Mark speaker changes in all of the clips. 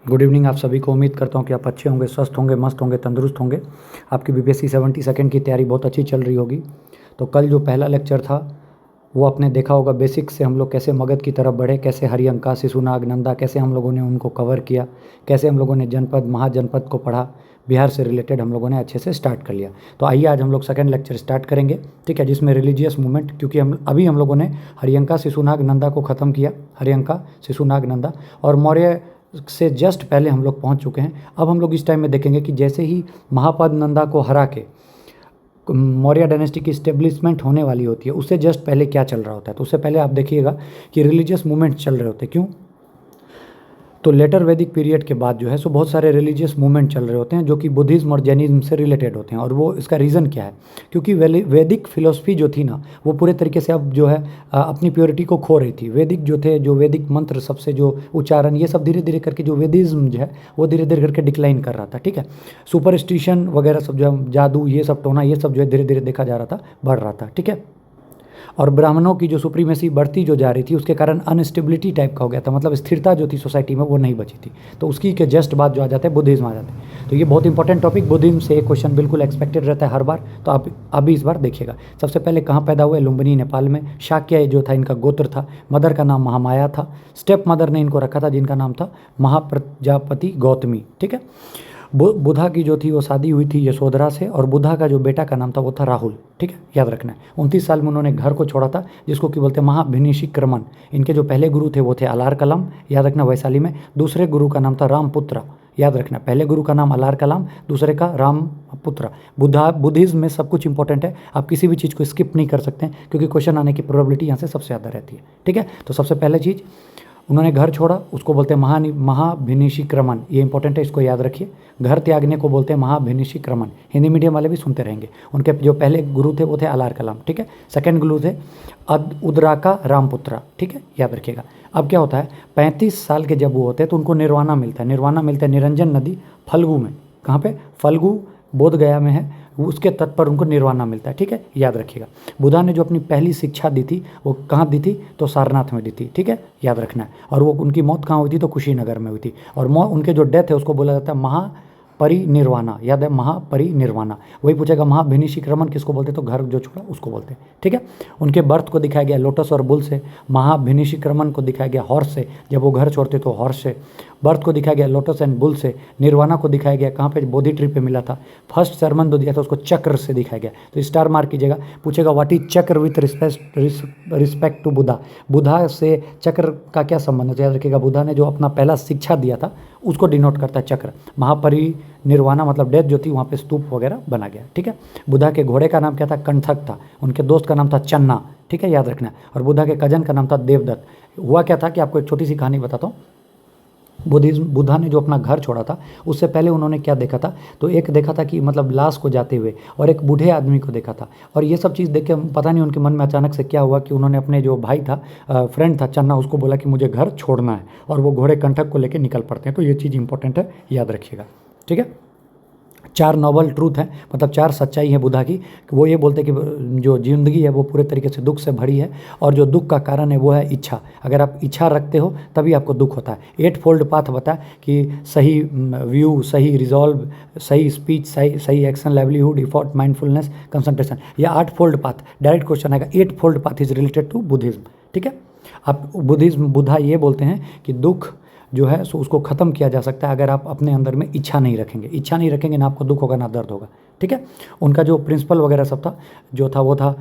Speaker 1: Good evening आप सभी को। उम्मीद करता हूँ कि आप अच्छे होंगे, स्वस्थ होंगे, मस्त होंगे, तंदुरुस्त होंगे। आपकी बीपीएससी 72 की तैयारी बहुत अच्छी चल रही होगी। तो कल जो पहला लेक्चर था वो आपने देखा होगा। बेसिक से हम लोग कैसे मगध की तरफ बढ़े, कैसे हरिअंका, शिशुनाग, नंदा, कैसे हम लोगों ने उनको कवर किया, कैसे हम लोगों ने जनपद महाजनपद को पढ़ा, बिहार से रिलेटेड हम लोगों ने अच्छे से स्टार्ट कर लिया। तो आइए आज हम लोग सेकंड लेक्चर स्टार्ट करेंगे, ठीक है, जिसमें रिलीजियस मूवमेंट, क्योंकि हम लोगों ने हरिअंका, शिशुनाग, नंदा को ख़त्म किया। हरिअंका, शिशुनाग, नंदा और मौर्य से जस्ट पहले हम लोग पहुंच चुके हैं। अब हम लोग इस टाइम में देखेंगे कि जैसे ही महापद नंदा को हरा के मौर्य डायनेस्टी की इस्टेब्लिशमेंट होने वाली होती है, उससे जस्ट पहले क्या चल रहा होता है। तो उससे पहले आप देखिएगा कि रिलीजियस मूवमेंट चल रहे होते हैं। क्यों? तो लेटर वैदिक पीरियड के बाद जो है सो बहुत सारे रिलीजियस मूवमेंट चल रहे होते हैं जो कि बुद्धिज़्म और जैनिज़्म से रिलेटेड होते हैं। और वो इसका रीज़न क्या है? क्योंकि वैदिक फिलोसफी जो थी ना, वो पूरे तरीके से अब जो है अपनी प्योरिटी को खो रही थी। वैदिक जो थे, जो वैदिक मंत्र, सबसे जो उच्चारण, ये सब धीरे धीरे करके जो वेदिज्म जो है वो धीरे धीरे करके डिक्लाइन कर रहा था, ठीक है। सुपरस्टिशन वगैरह सब जो है, जादू, ये सब टोना, ये सब जो है धीरे धीरे देखा जा रहा था, बढ़ रहा था, ठीक है। और ब्राह्मणों की जो सुप्रीमेसी बढ़ती जो जा रही थी, उसके कारण अनस्टेबिलिटी टाइप का हो गया था, मतलब स्थिरता जो थी सोसाइटी में वो नहीं बची थी। तो उसकी के जस्ट बाद जो आ जाते हैं बुद्धिज्म आ जाते हैं। तो ये बहुत इंपॉर्टेंट टॉपिक, बुद्धिज्म से एक क्वेश्चन बिल्कुल एक्सपेक्टेड रहता है हर बार। तो आप अभी इस बार देखिएगा। सबसे पहले कहाँ पैदा हुए? लुम्बिनी, नेपाल में। शाक्य जो था इनका गोत्र था। मदर का नाम महामाया था। स्टेप मदर ने इनको रखा था जिनका नाम था महाप्रजापति गौतमी, ठीक है। बुधा की जो थी वो शादी हुई थी यशोधरा से, और बुधा का जो बेटा का नाम था वो था राहुल, ठीक है, याद रखना है। 29 साल में उन्होंने घर को छोड़ा था, जिसको कि बोलते हैं महाभिनिषिक्रमण। इनके जो पहले गुरु थे वो थे अलार कलाम, याद रखना, वैशाली में। दूसरे गुरु का नाम था रामपुत्र, याद रखना। पहले गुरु का नाम अलार कलाम, दूसरे का रामपुत्र। बुद्धिज्म में सब कुछ इंपॉर्टेंट है, आप किसी भी चीज़ को स्किप नहीं कर सकते हैं, क्योंकि क्वेश्चन आने की प्रोबेबिलिटी यहाँ से सबसे ज़्यादा रहती है, ठीक है। तो सबसे पहले चीज़, उन्होंने घर छोड़ा, उसको बोलते हैं महाभिनिषिक्रमण। ये इंपॉर्टेंट है, इसको याद रखिए। घर त्यागने को बोलते हैं महाभिनिषिक्रमण। हिंदी मीडियम वाले भी सुनते रहेंगे। उनके जो पहले गुरु थे वो थे अलार कलाम, ठीक है। सेकंड गुरु थे उद्राका रामपुत्रा, ठीक है, याद रखिएगा। अब क्या होता है, 35 साल के जब वो होते हैं तो उनको निर्वाणा मिलता है। निर्वाणा मिलता है निरंजन नदी फल्गु में। कहाँ पे? फल्गु बोध गया में है, उसके तट पर उनको निर्वाणा मिलता है, ठीक है, याद रखिएगा। बुद्धा ने जो अपनी पहली शिक्षा दी थी वो कहाँ दी थी? तो सारनाथ में दी थी, ठीक है, याद रखना है। और वो उनकी मौत कहाँ हुई थी? तो कुशीनगर में हुई थी। और उनके जो डेथ है उसको बोला जाता है महापरिनिर्वाणा, याद है, महापरिनिर्वाणा। वही पूछेगा महाभिनिषिक्रमण किसको बोलते? तो घर जो छोड़ा उसको बोलते हैं, ठीक है। उनके बर्थ को दिखाया गया लोटस और बुल से। महाभिनिषिक्रमण को दिखाया गया हॉर्स से, जब वो घर छोड़ते तो हॉर्स से। बर्थ को दिखाया गया लोटस एंड बुल से। निर्वाणा को दिखाया गया कहाँ पे? बोधि ट्री पे मिला था। फर्स्ट सरमन जो दिया था उसको चक्र से दिखाया गया। तो स्टार मार्क कीजिएगा। पूछेगा what is chakra with respect to Buddha? Buddha से चक्र का क्या संबंध है? तो याद रखिएगा, बुद्धा ने जो अपना पहला शिक्षा दिया था उसको डिनोट करता है चक्र। महापरिनिर्वाणा मतलब डेथ जो थी, वहाँ पे स्तूप वगैरह बना गया, ठीक है। बुद्धा के घोड़े का नाम क्या था? कंठक था। उनके दोस्त का नाम था चन्ना, ठीक है, याद रखना। और बुद्धा के कजन का नाम था देवदत्त। हुआ क्या था कि आपको एक छोटी सी कहानी बताता हूँ। बुद्धा ने जो अपना घर छोड़ा था उससे पहले उन्होंने क्या देखा था? तो एक देखा था कि मतलब लाश को जाते हुए, और एक बूढ़े आदमी को देखा था। और ये सब चीज़ देख के पता नहीं उनके मन में अचानक से क्या हुआ कि उन्होंने अपने जो भाई था, फ्रेंड था चन्ना, उसको बोला कि मुझे घर छोड़ना है, और वो घोड़े कंठक को लेकर निकल पड़ते हैं। तो ये चीज़ इंपॉर्टेंट है, याद रखिएगा, ठीक है। 4 नोबल ट्रूथ हैं, मतलब 4 सच्चाई है बुद्धा की। वो ये बोलते हैं कि जो ज़िंदगी है वो पूरे तरीके से दुख से भरी है, और जो दुख का कारण है वो है इच्छा। अगर आप इच्छा रखते हो तभी आपको दुख होता है। 8 फोल्ड पाथ बताया कि सही व्यू, सही रिजॉल्व, सही स्पीच, सही action, livelihood, effort, mindfulness, concentration. ये 8 फोल्ड पाथ, डायरेक्ट क्वेश्चन आएगा। 8 fold path is related to Buddhism, ठीक है। आप बुद्धा ये बोलते हैं कि दुख जो है सो उसको ख़त्म किया जा सकता है अगर आप अपने अंदर में इच्छा नहीं रखेंगे। इच्छा नहीं रखेंगे ना आपको दुख होगा ना दर्द होगा, ठीक है। उनका जो प्रिंसिपल वगैरह सब था जो था वो था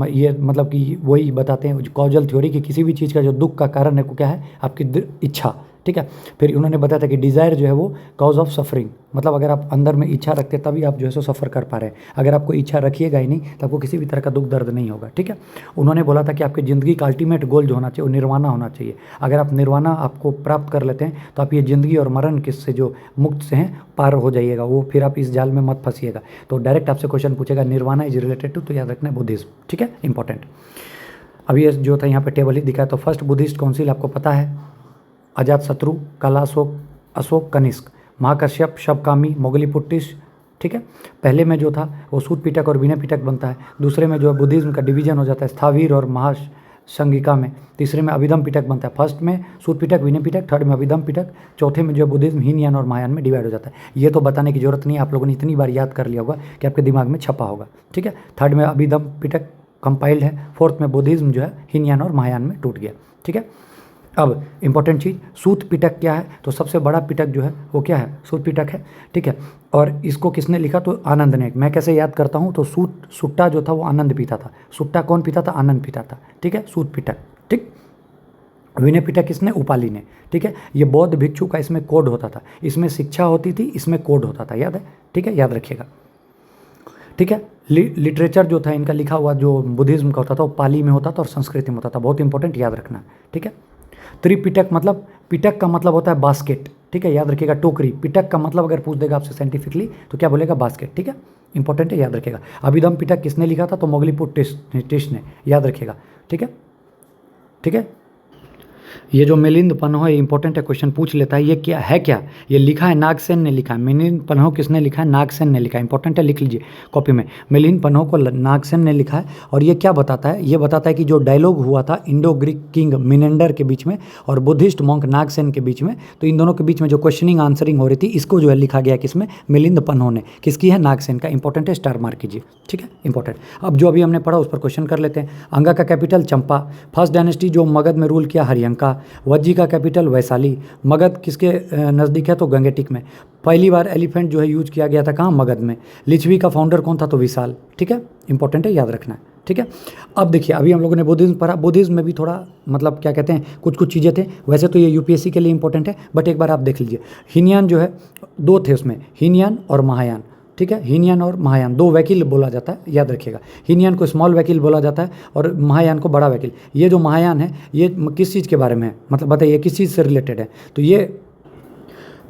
Speaker 1: ये मतलब कि वही बताते हैं कॉजल थ्योरी कि किसी भी चीज़ का जो दुख का कारण है वो क्या है? आपकी इच्छा, ठीक है। फिर उन्होंने बताया था कि डिज़ायर जो है वो कॉज ऑफ सफरिंग, मतलब अगर आप अंदर में इच्छा रखते तभी आप जो है सो सफ़र कर पा रहे हैं। अगर आपको इच्छा रखिएगा ही नहीं तो आपको किसी भी तरह का दुख दर्द नहीं होगा, ठीक है। उन्होंने बोला था कि आपकी ज़िंदगी का अल्टीमेट गोल जो होना चाहिए वो निर्वाणा होना चाहिए। अगर आप निर्वाणा आपको प्राप्त कर लेते हैं तो आप ये ज़िंदगी और मरण किससे जो मुक्त से हैं पार हो जाइएगा, वो फिर आप इस जाल में मत फंसिएगा। तो डायरेक्ट आपसे क्वेश्चन पूछेगा निर्वाणा इज रिलेटेड टू, तो याद रखना है बुद्धिज्म, ठीक है, इंपॉर्टेंट। अभी ये जो था यहाँ पे टेबल ही दिखा है। तो फर्स्ट बुद्धिस्ट काउंसिल आपको पता है, अजातशत्रु, कालाशोक, अशोक, कनिष्क, महाकश्यप, शबकामी, मोगलीपुट्टिश, ठीक है। पहले में जो था वो सूत पीटक और विनय पीटक बनता है। दूसरे में जो है बुद्धिज्म का डिवीजन हो जाता है, स्थावीर और संगिका में, तीसरे में अभिधम पिटक बनता है, फर्स्ट में सूत पिटक, विनय पिटक, थर्ड में अभिधम पिटक, चौथे में जो है बुद्धिज्म हीनयान और महायान में डिवाइड हो जाता है। ये तो बताने की जरूरत नहीं है, आप लोगों ने इतनी बार याद कर लिया होगा कि आपके दिमाग में छपा होगा। ठीक है, थर्ड में अभिधम पिटक कंपाइल्ड है, फोर्थ में बुद्धिज्म जो है हीनयान और महायान में टूट गया। ठीक है, अब इंपॉर्टेंट चीज़, सूत पिटक क्या है, तो सबसे बड़ा पिटक जो है वो क्या है, सूत पिटक है। ठीक है, और इसको किसने लिखा, तो आनंद ने। मैं कैसे याद करता हूँ, तो सुट्टा जो था वो आनंद पीता था, सुट्टा कौन पीता था, आनंद पीता था। ठीक है, सूत पिटक। ठीक, विनय पिटक किसने, उपाली ने। ठीक है, ये बौद्ध भिक्षु का इसमें कोड होता था, इसमें शिक्षा होती थी, इसमें कोड होता था, याद है। ठीक है, याद रखिएगा। ठीक है, लिटरेचर जो था इनका लिखा हुआ जो बुद्धिज्म का होता था वो पाली में होता था और संस्कृत में होता था, बहुत इंपॉर्टेंट, याद रखना। ठीक है, त्रिपिटक मतलब, पिटक का मतलब होता है बास्केट। ठीक है, याद रखिएगा, टोकरी। पिटक का मतलब अगर पूछ देगा आपसे साइंटिफिकली तो क्या बोलेगा, बास्केट। ठीक है, इंपॉर्टेंट है, याद रखिएगा। अभिधम पिटक किसने लिखा था, तो मोगलीपुट्टिश ने, याद रखिएगा। ठीक है, ठीक है, ये जो मिलिंद पन्हो है इंपॉर्टेंट है, क्वेश्चन पूछ लेता है, ये क्या है, क्या ये लिखा है, नागसेन ने लिखा है। मिलिंद पन्हो किसने लिखा है, नागसेन ने लिखा है, इंपॉर्टेंट है, लिख लीजिए कॉपी में। मिलिंद पन्हो को नागसेन ने लिखा है, और ये क्या बताता है, ये बताता है कि जो डायलॉग हुआ था इंडो ग्रीक किंग मिनेंडर के बीच में और बुद्धिस्ट मॉन्क नागसेन के बीच में, तो इन दोनों के बीच में जो क्वेश्चनिंग आंसरिंग हो रही थी, इसको जो है लिखा गया किसमें, मिलिंद पन्हो ने। किसकी है, नागसेन का, इंपॉर्टेंट है, स्टार मार्क कीजिए। ठीक है, इंपॉर्टेंट। अब जो अभी हमने पढ़ा उस पर क्वेश्चन कर लेते हैं। अंगा का कैपिटल चंपा, फर्स्ट डायनेस्टी जो मगध में रूल किया हरियंका, वज्जी का कैपिटल वैशाली, मगध किसके नज़दीक है, तो गंगेटिक में। पहली बार एलिफेंट जो है यूज किया गया था कहाँ, मगध में। लिच्छवी का फाउंडर कौन था, तो विशाल। ठीक है, इंपॉर्टेंट है, याद रखना है। ठीक है, अब देखिए अभी हम लोगों ने बुद्धिज्म पढ़ा, बुद्धिज्म में भी थोड़ा मतलब क्या कहते हैं, कुछ कुछ चीज़ें थे, वैसे तो ये यूपीएससी के लिए इंपॉर्टेंट है, बट एक बार आप देख लीजिए। हीनयान जो है दो थे उसमें, हीनयान और महायान। ठीक है, हीनयान और महायान दो वैकिल बोला जाता है, याद रखिएगा। हीनयान को स्मॉल वैकिल बोला जाता है और महायान को बड़ा वैकिल। ये जो महायान है ये किस चीज़ के बारे में है, मतलब बताइए किस चीज़ से रिलेटेड है, तो ये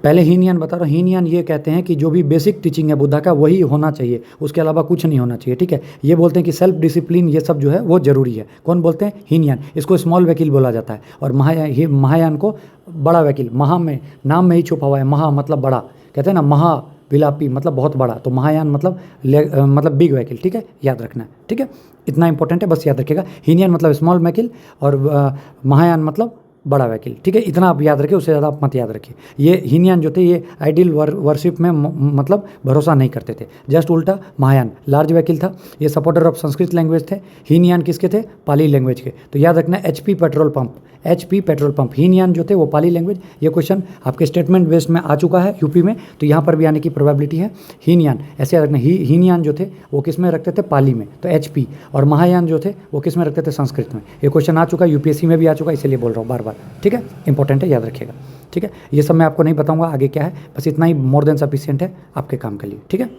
Speaker 1: पहले हीनयान बता रहा हूँ। हीनयान ये कहते हैं कि जो भी बेसिक टीचिंग है बुद्धा का वही होना चाहिए, उसके अलावा कुछ नहीं होना चाहिए। ठीक है, ये बोलते हैं कि सेल्फ डिसिप्लिन ये सब जो है वो जरूरी है। कौन बोलते हैं, हीनयान। इसको स्मॉल वैकिल बोला जाता है, और महायान को बड़ा वैकिल। महा में नाम में ही छुपा हुआ है, महा मतलब बड़ा, कहते हैं ना महा विलापी मतलब बहुत बड़ा, तो महायान मतलब बिग वैकिल। ठीक है, याद रखना है। ठीक है, इतना इंपॉर्टेंट है, बस याद रखिएगा। हीनयान मतलब स्मॉल वैकिल और महायान मतलब बड़ा वैकिल। ठीक है, इतना आप याद रखिए, उससे ज़्यादा आप मत याद रखिए। ये हीनयान जो थे ये आइडियल वर्शिप में मतलब भरोसा नहीं करते थे, जस्ट उल्टा महायान लार्ज वैकिल था, ये सपोर्टर ऑफ संस्कृत लैंग्वेज थे। हीनयान किसके थे, पाली लैंग्वेज के। तो याद रखना HP petrol pump, HP petrol pump. Hinayana जो थे वो पाली लैंग्वेज। ये क्वेश्चन आपके स्टेटमेंट बेस्ड में आ चुका है यूपी में, तो यहाँ पर भी आने की प्रोबेबिलिटी है। हीनयान ऐसे याद रखना, हीनयान जो थे वो किस में रखते थे, पाली में, तो एचपी। और महायान जो थे वो किस में रखते थे, संस्कृत में। ये क्वेश्चन आ चुका है, यूपीएससी में भी आ चुका है, इसलिए बोल रहा हूँ बार बार। ठीक है, इंपॉर्टेंट है, याद रखिएगा। ठीक है, ये सब मैं आपको नहीं बताऊंगा आगे क्या है, बस इतना ही मोर देन सफिशिएंट है आपके काम के लिए। ठीक है,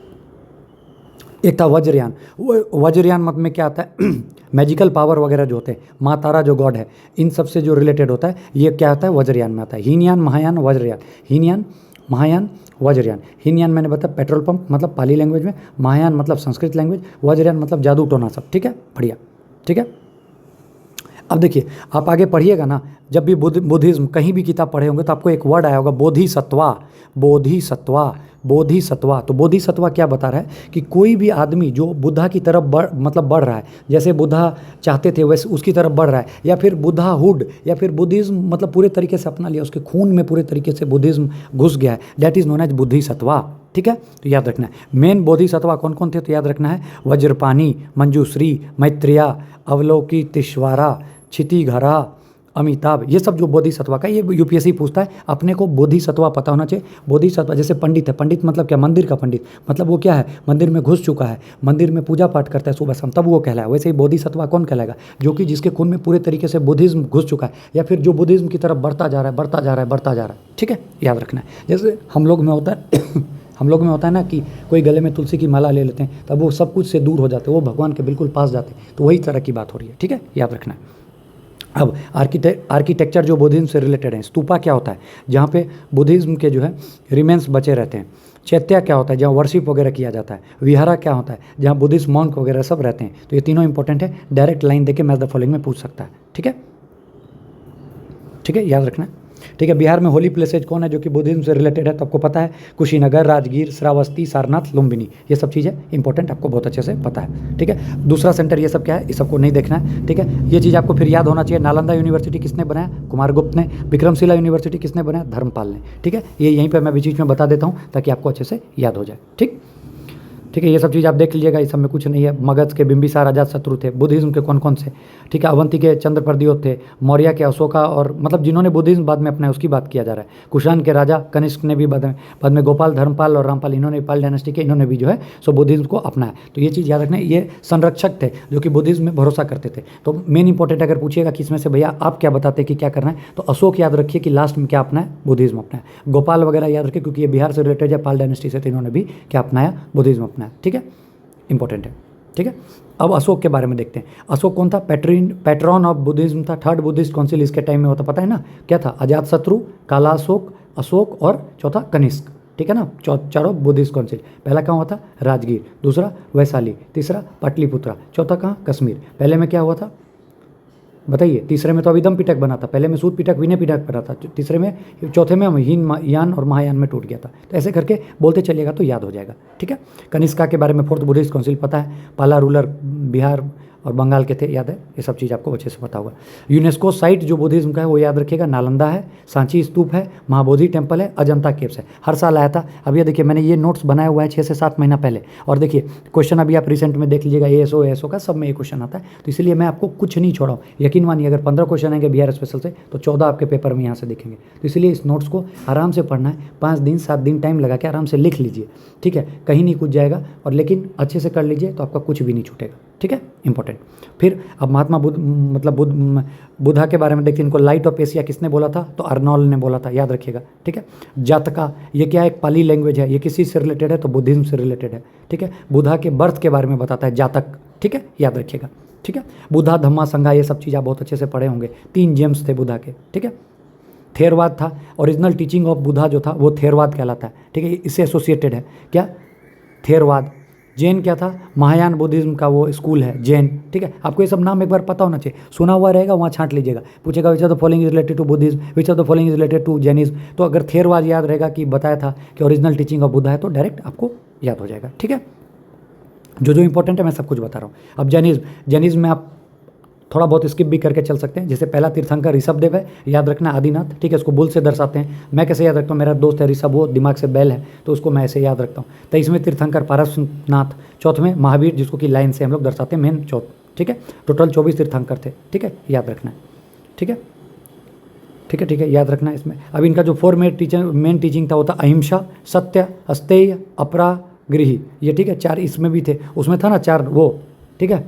Speaker 1: एक था वज्रयान। वज्रयान मत में क्या आता है, मैजिकल पावर वगैरह जो होते हैं, माँ तारा जो गॉड है, इन सब से जो रिलेटेड होता है, ये क्या आता है, वज्रयान में आता है। हीनयान, महायान, वज्रयान। हीनयान, महायान, वज्रयान। हीनयान मैंने बताया पेट्रोल पंप मतलब पाली लैंग्वेज में, महायान मतलब संस्कृत लैंग्वेज, वज्रयान मतलब जादू टोना सब। ठीक है, बढ़िया। ठीक है, अब देखिए आप आगे पढ़िएगा ना, जब भी बुद्धिज्म कहीं भी किताब पढ़े होंगे तो आपको एक वर्ड आया होगा, बोधिसत्वा। बोधिसत्वा, बोधिसत्वा। तो बोधिसत्वा क्या बता रहा है कि कोई भी आदमी जो बुद्धा की तरफ बढ़ रहा है, जैसे बुद्धा चाहते थे वैसे उसकी तरफ बढ़ रहा है, या फिर बुद्धाहुड या फिर बुद्धिज्म मतलब पूरे तरीके से अपना लिया, उसके खून में पूरे तरीके से बुद्धिज्म घुस गया है, दैट इज़ नोन एज बुद्धिसत्वा। ठीक है, तो याद रखना है मेन बोधिसत्वा कौन कौन थे, तो याद रखना है वज्रपानी, मंजूश्री, मैत्रेया, अवलोकी, तिश्वारा, क्षितिघरा, अमिताभ, ये सब जो बोधिसत्वा का, ये यूपीएससी पूछता है। अपने को बोधिसत्वा पता होना चाहिए। बोधिसत्वा जैसे पंडित है, पंडित मतलब क्या, मंदिर का पंडित, मतलब वो क्या है, मंदिर में घुस चुका है, मंदिर में पूजा पाठ करता है सुबह शाम, तब वो कहलाए। वैसे ही बोधिसत्वा कौन कहलाएगा, जो कि जिसके खून में पूरे तरीके से बुद्धिज्म घुस चुका है, या फिर जो बुद्धिज्म की तरफ बढ़ता जा रहा है, बढ़ता जा रहा है, बढ़ता जा रहा है। ठीक है, याद रखना है। जैसे हम लोग में होता है हम लोग में होता है ना कि कोई गले में तुलसी की माला ले लेते हैं, तब वो सब कुछ से दूर हो जाते हैं, वो भगवान के बिल्कुल पास जाते हैं, तो वही तरह की बात हो रही है। ठीक है, याद रखना है। अब आर्किटेक्चर जो बुद्धिज्म से रिलेटेड है, स्तूपा क्या होता है, जहाँ पे बुद्धिज्म के जो है रिमेन्स बचे रहते हैं। चैत्या क्या होता है, जहाँ वर्शिप वगैरह किया जाता है। विहारा क्या होता है, जहाँ बुद्धिस्ट मॉन्क वगैरह सब रहते हैं। तो ये तीनों इंपॉर्टेंट है, डायरेक्ट लाइन देके मैच द फॉलोइंग में पूछ सकता है। ठीक है, ठीक है, याद रखना है। ठीक है। बिहार में होली प्लेसेज कौन है जो कि बुद्धिज्म से रिलेटेड है? तो आपको पता है कुशीनगर, राजगीर, श्रावस्ती, सारनाथ, लुम्बिनी, ये सब चीज़ें इंपॉर्टेंट आपको बहुत अच्छे से पता है। ठीक है। दूसरा सेंटर ये सब क्या है, इस सबको नहीं देखना है। ठीक है। ये चीज़ आपको फिर याद होना चाहिए। नालंदा यूनिवर्सिटी किसने बनाया? कुमारगुप्त ने। विक्रमशिला यूनिवर्सिटी किसने बनाया? धर्मपाल ने। ठीक है। ये यहीं पर मैं बीच में बता देता हूँ ताकि आपको अच्छे से याद हो जाए। ठीक है। ये सब चीज़ आप देख लीजिएगा, इस सब में कुछ नहीं है। मगध के बिंबिसार अजातशत्रु थे। बुद्धिज्म के कौन कौन से? ठीक है। अवंती के चंद्र प्रद्योत थे। मौर्य के अशोका, और मतलब जिन्होंने बुद्धिज्म बाद में अपनाया उसकी बात किया जा रहा है। कुषाण के राजा कनिष्क ने भी बाद में गोपाल, धर्मपाल और रामपाल, इन्होंने पाल डायनेस्टी के, इन्होंने भी जो है सो बुद्धिज्म को अपनाया। तो ये चीज़ याद रखना, ये संरक्षक थे जो कि बुद्धिज्म में भरोसा करते थे। तो मेन इंपॉर्टेंट अगर पूछिएगा कि इसमें से भैया आप क्या बताते हैं कि क्या करना है, तो अशोक याद रखिए कि लास्ट में क्या अपना है? बुद्धिज्म अपना है। गोपाल वगैरह याद रखिए क्योंकि ये बिहार से रिलेटेड है, पाल डायनेस्टी से, तो इन्होंने भी क्या अपनाया? बुद्धिज्म अपनाया। ठीक है, इंपॉर्टेंट है। ठीक है। अब अशोक के बारे में देखते हैं। अशोक कौन था? पैट्रॉन ऑफ बुद्धिज्म था। थर्ड बुद्धिस्ट काउंसिल इसके टाइम में होता, पता है ना क्या था? अजातशत्रु, काला अशोक, अशोक और चौथा कनिष्क। ठीक है ना, चारों बुद्धिस्ट काउंसिल। पहला कहाँ हुआ था? राजगीर। दूसरा वैशाली। तीसरा पाटलिपुत्रा। चौथा कहाँ? कश्मीर। पहले में क्या हुआ था बताइए? तीसरे में तो अभिधम पिटक बना था, पहले में सूत पिटक, विनय पिटक बना था, तीसरे में, चौथे में हीन यान और महायान में टूट गया था। तो ऐसे करके बोलते चलिएगा तो याद हो जाएगा। ठीक है। कनिष्का के बारे में फोर्थ बुद्धिस्ट काउंसिल पता है। पाला रूलर बिहार और बंगाल के थे, याद है? ये सब चीज़ आपको अच्छे से पता होगा। यूनेस्को साइट जो बुद्धिज्म का है वो याद रखिएगा, नालंदा है, सांची स्तूप है, महाबोधि टेम्पल है, अजंता केव्स है। हर साल आया था। अब ये देखिए मैंने ये नोट्स बनाया हुआ है 6 से 7 महीना पहले, और देखिए क्वेश्चन अभी आप रिसेंट में देख लीजिएगा, एएसओ का सब में ये क्वेश्चन आता है। तो इसलिए मैं आपको कुछ नहीं छोड़ा हूँ। यकीन मानिए अगर 15 क्वेश्चन आएंगे बिहार स्पेशल से तो 14 आपके पेपर में यहाँ से दिखेंगे। तो इसलिए इस नोट्स को आराम से पढ़ना है, 5 दिन 7 दिन टाइम लगा के आराम से लिख लीजिए। ठीक है, कहीं नहीं कुछ जाएगा, और लेकिन अच्छे से कर लीजिए तो आपका कुछ भी नहीं छूटेगा। ठीक है, इंपॉर्टेंट। फिर अब महात्मा बुद्धा के बारे में देखिए। इनको लाइट ऑफ एशिया किसने बोला था? तो अर्नॉल्ड ने बोला था, याद रखिएगा। ठीक है। जातका, ये क्या है? एक पाली लैंग्वेज है। ये किसी से रिलेटेड है? तो बुद्धिज्म से रिलेटेड है। ठीक है। बुद्धा के बर्थ के बारे में बताता है, जातक। ठीक है, याद रखिएगा। ठीक है। बुद्धा, धम्मा, संघा, ये सब चीज़ आप बहुत अच्छे से पढ़े होंगे। 3 जेम्स थे बुद्धा के। ठीक है। थेरवाद था, ओरिजिनल टीचिंग ऑफ बुद्धा जो था वो थेरवाद कहलाता है। ठीक है, इससे एसोसिएटेड है क्या? थेरवाद। जैन क्या था? महायान बुद्धिज्म का वो स्कूल है, जैन। ठीक है, आपको ये सब नाम एक बार पता होना चाहिए, सुना हुआ रहेगा, वहाँ छांट लीजिएगा। पूछेगा which of the following is related to Buddhism, which of the following is related to Jainism, तो अगर थेरवाद याद रहेगा कि बताया था कि ओरिजिनल टीचिंग ऑफ बुद्धा है तो डायरेक्ट आपको याद हो जाएगा। ठीक है, जो इंपॉर्टेंट है मैं सब कुछ बता रहा हूँ। अब जैनिज्म में आप थोड़ा बहुत स्किप भी करके चल सकते हैं। जैसे पहला तीर्थंकर ऋषभदेव है, याद रखना, आदिनाथ। ठीक है, उसको बुल से दर्शाते हैं। मैं कैसे याद रखता हूँ? मेरा दोस्त है ऋषभ, वो दिमाग से बैल है तो उसको मैं ऐसे याद रखता हूँ। 23वें तीर्थंकर पारसनाथ, चौथे में महावीर जिसको कि लाइन से हम लोग दर्शाते हैं, मेन चौथ। ठीक है, टोटल 24 तीर्थंकर थे। ठीक है, याद रखना है। ठीक है, ठीक है, ठीक है, याद रखना है इसमें। अब इनका जो 4 मेन टीचिंग था वो था अहिंसा, सत्य, अस्तेय, अपरागृही। ये ठीक है, 4 इसमें भी थे, उसमें था ना 4 वो। ठीक है,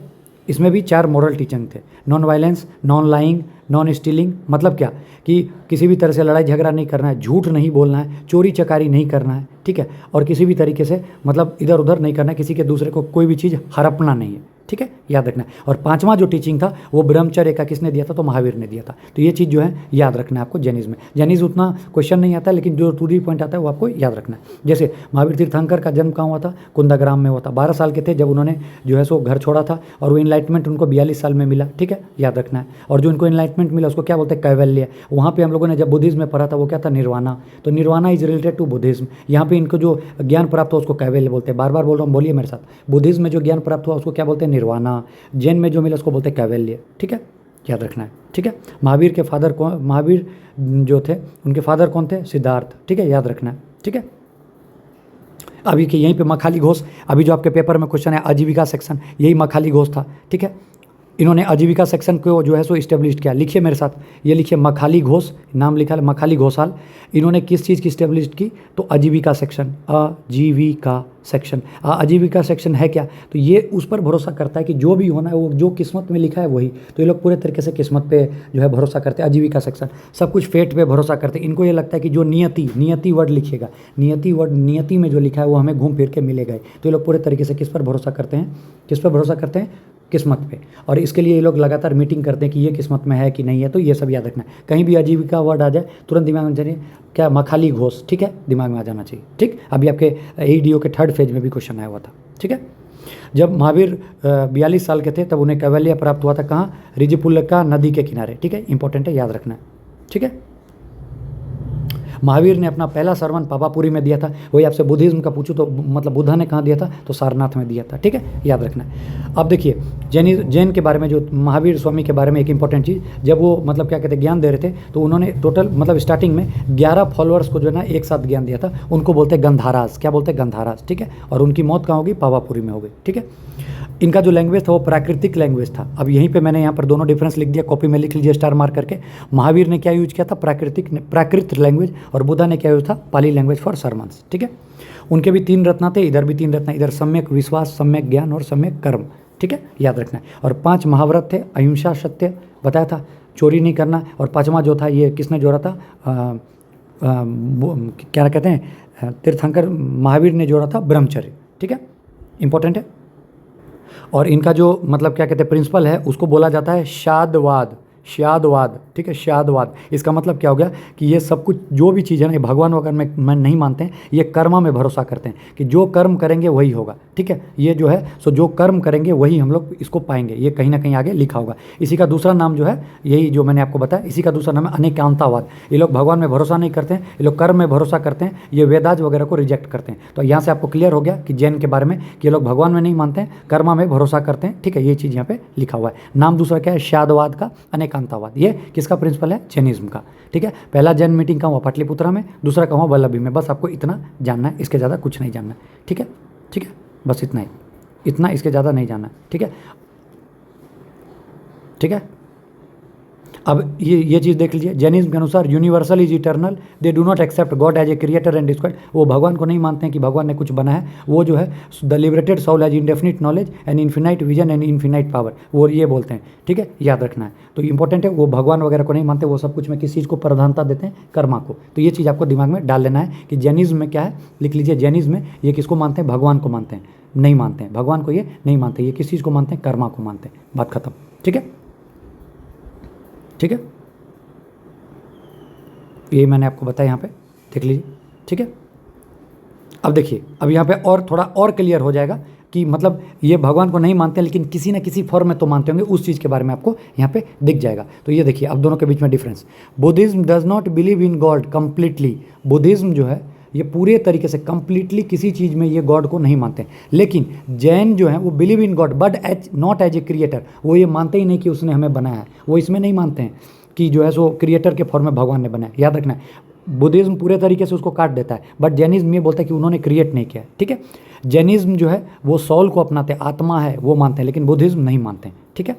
Speaker 1: इसमें भी 4 मॉरल टीचिंग थे। Non violence, non lying, non stealing, मतलब क्या कि किसी भी तरह से लड़ाई झगड़ा नहीं करना है, झूठ नहीं बोलना है, चोरी चकारी नहीं करना है। ठीक है, और किसी भी तरीके से मतलब इधर उधर नहीं करना है, किसी के दूसरे को कोई भी चीज़ हड़पना नहीं है। ठीक है, याद रखना है। और 5वां जो टीचिंग था वो ब्रह्मचर्य का किसने दिया था? तो महावीर ने दिया था। तो ये चीज़ जो है याद रखना है आपको जैनिज्म में। जैनिज्म उतना क्वेश्चन नहीं आता, लेकिन जो 2D पॉइंट आता है वो आपको याद रखना है। जैसे महावीर तीर्थंकर का जन्म कहाँ हुआ था? कुंदाग्राम में हुआ था। 12 साल के थे जब उन्होंने जो है सो घर छोड़ा था, और वो इनलाइटमेंट उनको 42 साल में मिला। ठीक है, याद रखना है। और जो उनको इनलाइटमेंट मिला उसको क्या बोलते हैं? कैवल्य। वहाँ पे हम लोगों ने जब बुद्धिज्म में पढ़ा था वो क्या था? निर्वाणा। तो nirvana is related to Buddhism. यहाँ पे इनको जो ज्ञान प्राप्त हुआ उसको कैवल्य बोलते हैं। बार बार बोल रहा हूँ, बोलिए मेरे साथ। बुद्धिज्म में जो ज्ञान प्राप्त हुआ उसको क्या बोलते हैं? निर्वाणा। जैन में जो मिला उसको बोलते हैं कैवल्य। ठीक है, याद रखना है। ठीक है, महावीर के फादर कौन? महावीर जो थे उनके फादर कौन थे? सिद्धार्थ। ठीक है, याद रखना है। ठीक है, अभी के यहीं पे मखाली घोष, अभी जो आपके पेपर में क्वेश्चन है आजीविका सेक्शन, यही मखाली घोष था। ठीक है, इन्होंने आजीविका सेक्शन को जो है सो इस्टेब्लिश किया। लिखिए मेरे साथ, ये लिखिए मखाली घोष, नाम लिखा है मखाली घोषाल। इन्होंने किस चीज़ की इस्टेब्लिश की? तो आजीविका सेक्शन। आजीविका सेक्शन। आजीविका सेक्शन है क्या? तो ये उस पर भरोसा करता है कि जो भी होना है वो जो किस्मत में लिखा है वही। तो ये लोग पूरे तरीके से किस्मत पे जो है भरोसा करते हैं। आजीविका सेक्शन सब कुछ फेट पे भरोसा करते हैं। इनको ये लगता है कि जो नियति वर्ड लिखिएगा, नियति वर्ड, नियति में जो लिखा है वो हमें घूम फिर के मिलेगा। तो ये लोग पूरे तरीके से किस पर भरोसा करते हैं? किस पर भरोसा करते हैं? किस्मत पे। और इसके लिए ये लोग लगातार मीटिंग करते हैं कि ये किस्मत में है कि नहीं है। तो ये सब याद रखना है। कहीं भी आजीविका वर्ड आ जाए तुरंत दिमाग में जानिए क्या? मखाली घोष। ठीक है, दिमाग में आ जाना चाहिए। ठीक, अभी आपके एडीओ के 3rd फेज में भी क्वेश्चन आया हुआ था। ठीक है, जब महावीर 42 साल के थे तब उन्हें कैवल्य प्राप्त हुआ था। कहाँ? रिजिपुलका नदी के किनारे। ठीक है, इंपॉर्टेंट है, याद रखना है। ठीक है, महावीर ने अपना पहला सरमन पावापुरी में दिया था। वही आपसे बुद्धिज्म का पूछूँ तो मतलब बुद्धा ने कहाँ दिया था, तो सारनाथ में दिया था। ठीक है, याद रखना है। अब देखिए जैन के बारे में, जो महावीर स्वामी के बारे में एक इंपॉर्टेंट चीज़, जब वो मतलब क्या कहते हैं ज्ञान दे रहे थे, तो उन्होंने टोटल मतलब स्टार्टिंग में 11 फॉलोअर्स को जो है ना एक साथ ज्ञान दिया था। उनको बोलते हैं गंधाराज। क्या बोलते हैं? गंधाराज। ठीक है, और उनकी मौत कहाँ होगी? पावापुरी में हो गई। ठीक है, इनका जो लैंग्वेज था वो प्राकृतिक लैंग्वेज था। अब यहीं पे मैंने यहाँ पर दोनों डिफरेंस लिख दिया, कॉपी में लिख लीजिए स्टार मार्क करके। महावीर ने क्या यूज किया था? प्राकृत लैंग्वेज, और बुद्धा ने क्या यूज था? पाली लैंग्वेज फॉर सरमन्स। ठीक है, उनके भी 3 रत्न थे, इधर भी 3 रत्न, इधर सम्यक विश्वास, सम्यक ज्ञान और सम्यक कर्म। ठीक है, याद रखना है। और 5 महाव्रत थे, अहिंसा, सत्य बताया था, चोरी नहीं करना, और 5वां जो था ये किसने जोड़ा था? क्या कहते हैं, तीर्थंकर महावीर ने जोड़ा था, ब्रह्मचर्य। ठीक है, इंपॉर्टेंट है। और इनका जो मतलब क्या कहते हैं प्रिंसिपल है, उसको बोला जाता है शादवाद। ठीक है, शादवाद। इसका मतलब क्या हो गया कि ये सब कुछ जो भी चीज़ है ना, भगवान वगैरह में नहीं मानते हैं, ये कर्म में भरोसा करते हैं कि जो कर्म करेंगे वही होगा। ठीक है, ये जो है सो जो कर्म करेंगे वही हम लोग इसको पाएंगे, ये कहीं ना कहीं आगे लिखा होगा। इसी का दूसरा नाम जो है, यही जो मैंने आपको बताया, इसी का दूसरा नाम है अनेकांतावाद। ये लोग भगवान में भरोसा नहीं करते हैं, ये लोग कर्म में भरोसा करते हैं, ये वेदाज वगैरह को रिजेक्ट करते हैं। तो यहाँ से आपको क्लियर हो गया कि जैन के बारे में कि ये लोग भगवान में नहीं मानते हैं, कर्म में भरोसा करते हैं। ठीक है, ये चीज़ यहाँ पे लिखा हुआ है। नाम दूसरा क्या है? शादवाद का, अनेकांतावाद। ये किसका प्रिंसिपल है? जैनिज्म का। ठीक है, पहला जैन मीटिंग का हुआ पाटलिपुत्रा में, दूसरा का हुआ वल्लभी में। बस आपको इतना जानना है, इसके ज़्यादा कुछ नहीं जानना है। ठीक है, ठीक है, बस इतना ही, इतना, इसके ज़्यादा नहीं जानना है। ठीक है, ठीक है। अब ये चीज़ देख लीजिए, जैनिज्म के अनुसार universal is eternal, they do not accept god as a creator and डिस्क्वाइड। वो भगवान को नहीं मानते हैं कि भगवान ने कुछ बना है। वो जो है the liberated soul has indefinite knowledge and infinite vision and infinite power, वो ये बोलते हैं। ठीक है, याद रखना है। तो इंपॉर्टेंट है, वो भगवान वगैरह को नहीं मानते, वो सब कुछ में किस चीज़ को प्रधानता देते हैं? कर्मा को। तो ये चीज़ आपको दिमाग में डाल लेना है कि जैनिज्म में क्या है, लिख लीजिए। जैनिज्म में ये किसको मानते हैं? भगवान को मानते हैं, नहीं मानते हैं भगवान को, ये नहीं मानते। ये किस चीज़ को मानते हैं? कर्मा को मानते हैं। बात खत्म। ठीक है, ठीक है, ये मैंने आपको बताया, यहाँ पे देख लीजिए। ठीक है, अब देखिए, अब यहाँ पे और थोड़ा और क्लियर हो जाएगा कि मतलब ये भगवान को नहीं मानते लेकिन किसी न किसी फॉर्म में तो मानते होंगे, उस चीज़ के बारे में आपको यहाँ पे दिख जाएगा। तो ये देखिए, अब दोनों के बीच में difference. Buddhism does not believe in God completely. Buddhism जो है ये पूरे तरीके से कंप्लीटली किसी चीज़ में ये गॉड को नहीं मानते, लेकिन जैन जो है वो believe in God but not as a creator. वो ये मानते ही नहीं कि उसने हमें बनाया है, वो इसमें नहीं मानते हैं कि जो है सो क्रिएटर के फॉर्म में भगवान ने बनाया। याद रखना है, बुद्धिज्म पूरे तरीके से उसको काट देता है, बट जैनिज्म ये बोलता है कि उन्होंने क्रिएट नहीं किया। ठीक है, जैनिज्म जो है वो सोल को अपनाते हैं, आत्मा है वो मानते हैं, लेकिन बुद्धिज्म नहीं मानते हैं। ठीक है,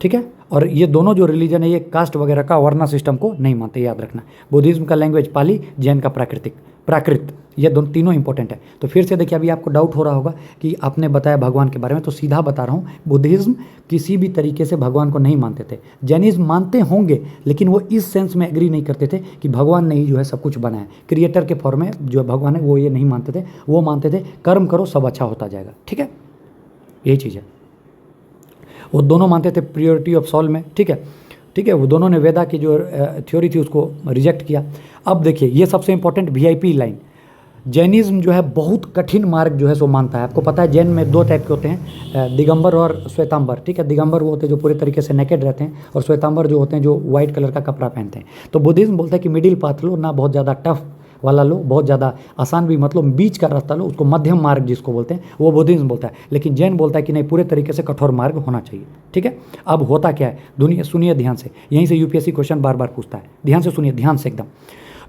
Speaker 1: ठीक है। और ये दोनों जो रिलीजन है ये कास्ट वगैरह का वर्णा सिस्टम को नहीं मानते, याद रखना। बुद्धिज्म का लैंग्वेज पाली, जैन का प्राकृत, ये दोनों तीनों इंपॉर्टेंट है। तो फिर से देखिए, अभी आपको डाउट हो रहा होगा कि आपने बताया भगवान के बारे में, तो सीधा बता रहा हूँ, बुद्धिज्म किसी भी तरीके से भगवान को नहीं मानते थे। जैनिज्म मानते होंगे लेकिन वो इस सेंस में एग्री नहीं करते थे कि भगवान ने ही जो है सब कुछ बनाया, क्रिएटर के फॉर्म में जो भगवान है वो ये नहीं मानते थे। वो मानते थे कर्म करो सब अच्छा होता जाएगा। ठीक है, यही चीज़ है। वो दोनों मानते थे प्रियोरिटी ऑफ सोल में। ठीक है, ठीक है, वो दोनों ने वेदा की जो थ्योरी थी उसको रिजेक्ट किया। अब देखिए, ये सबसे इंपॉर्टेंट वीआईपी लाइन, जैनिज्म जो है बहुत कठिन मार्ग जो है सो मानता है। आपको पता है जैन में 2 टाइप के होते हैं, दिगंबर और श्वेतांबर। ठीक है, दिगंबर वो होते हैं जो पूरे तरीके से नेकेड रहते हैं, और श्वेतांबर जो होते हैं जो वाइट कलर का कपड़ा पहनते हैं। तो बुद्धिज्म बोलता है कि मिडिल पाथ लो, ना बहुत ज़्यादा टफ वाला लो, बहुत ज़्यादा आसान भी मतलब बीच का रास्ता लो, उसको मध्यम मार्ग जिसको बोलते हैं वो बुद्धिज्म बोलता है। लेकिन जैन बोलता है कि नहीं, पूरे तरीके से कठोर मार्ग होना चाहिए। ठीक है, अब होता क्या है, दुनिया सुनिए ध्यान से, यहीं से यूपीएससी क्वेश्चन बार बार पूछता है, ध्यान से सुनिए, ध्यान से एकदम।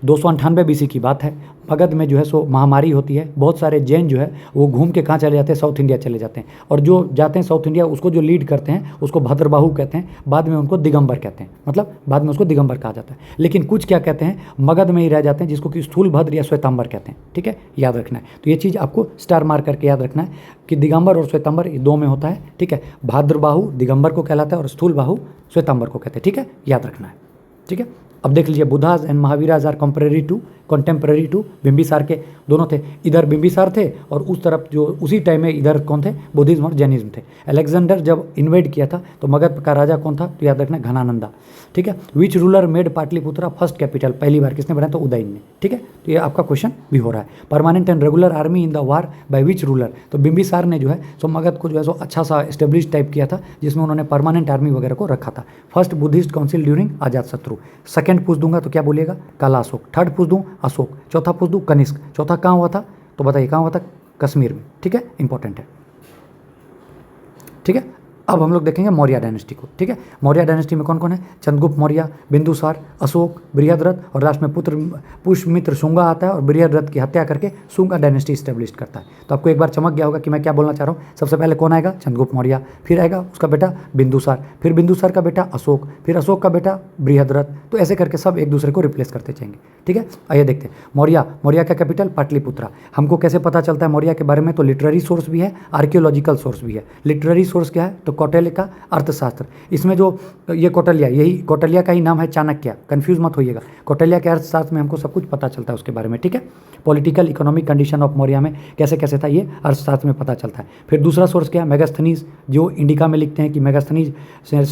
Speaker 1: 298 BC की बात है, मगध में जो है सो महामारी होती है। बहुत सारे जैन जो है वो घूम के कहाँ चले जाते हैं? साउथ इंडिया चले जाते हैं, और जो जाते हैं साउथ इंडिया उसको जो लीड करते हैं उसको भद्रबाहु कहते हैं, बाद में उनको दिगंबर कहते हैं, मतलब बाद में उसको दिगंबर कहा जाता है। लेकिन कुछ क्या कहते हैं, मगध में ही रह जाते हैं, जिसको कि स्थूल भद्र या श्वेतांबर कहते हैं। ठीक है, याद रखना है। तो ये चीज़ आपको स्टार मार्क करके याद रखना है कि दिगंबर और श्वेतांबर ये 2 में होता है। ठीक है, भाद्रबाहु दिगंबर को कहलाता है और स्थूल बाहु श्वेतांबर को कहते हैं। ठीक है, याद रखना है। ठीक है, अब देख लीजिए, बुद्धाज एंड महावीराज आर कंपेरेटरी टू कॉन्टेम्पररी टू बिम्बिसार के दोनों थे। इधर बिम्बिसार थे और उस तरफ जो उसी टाइम में इधर कौन थे, बुद्धिज्म और जैनिज्म थे। अलेक्जेंडर जब इन्वेड किया था तो मगध का राजा कौन था, तो याद रखना घनानंदा। ठीक है, which ruler made Pataliputra first capital, पहली बार किसने बनाया, तो उदयन ने। ठीक है, तो ये आपका क्वेश्चन भी हो रहा है। Permanent and regular army in the war by which ruler, तो बिम्बिसार ने जो है सो मगध को जो है सो अच्छा सा एस्टेब्लिश टाइप किया था, जिसमें उन्होंने परमानेंट आर्मी वगैरह को रखा था। First Buddhist council during Ajatashatru. Second पूछ दूंगा तो क्या बोलिएगा, काला अशोक। थर्ड पूछ दूं अशोक। चौथा पूछ दूं कनिष्क। चौथा कहाँ हुआ था, तो बताइए कहाँ हुआ था, कश्मीर में। ठीक है, इंपॉर्टेंट है। ठीक है, अब हम लोग देखेंगे मौर्य डायनेस्टी को। ठीक है, मौर्य डायनेस्टी में कौन कौन है, चंद्रगुप्त मौर्य, बिंदुसार, अशोक, बृहद्रथ और लास्ट में पुष्यमित्र शुंगा आता है और बृहद्रथ की हत्या करके शुंगा डायनेस्टी स्टेब्लिश करता है। तो आपको एक बार चमक गया होगा कि मैं क्या बोलना चाह रहा हूँ। सबसे पहले कौन आएगा, चंद्रगुप्त मौर्य, फिर आएगा उसका बेटा बिंदुसार, फिर बिंदुसार का बेटा अशोक, फिर अशोक का बेटा बृहद्रथ। तो ऐसे करके सब एक दूसरे को रिप्लेस करते जाएंगे। ठीक है, आइए देखते हैं मौर्य। मौर्य का कैपिटल पाटलिपुत्रा। हमको कैसे पता चलता है मौर्य के बारे में, तो लिटरेरी सोर्स भी है, आर्कियोलॉजिकल सोर्स भी है। लिटरेरी सोर्स क्या है, तो कौटिल्य का अर्थशास्त्र। इसमें जो ये कौटिल्य, यही कौटिल्य का ही नाम है चाणक्य, कंफ्यूज मत होइएगा। कौटिल्य के अर्थशास्त्र में हमको सब कुछ पता चलता है उसके बारे में। ठीक है, political economic condition of Maurya में कैसे कैसे था ये अर्थशास्त्र में पता चलता है। फिर दूसरा सोर्स क्या है, मेगास्थनीज, जो इंडिका में लिखते हैं कि मेगास्थनीज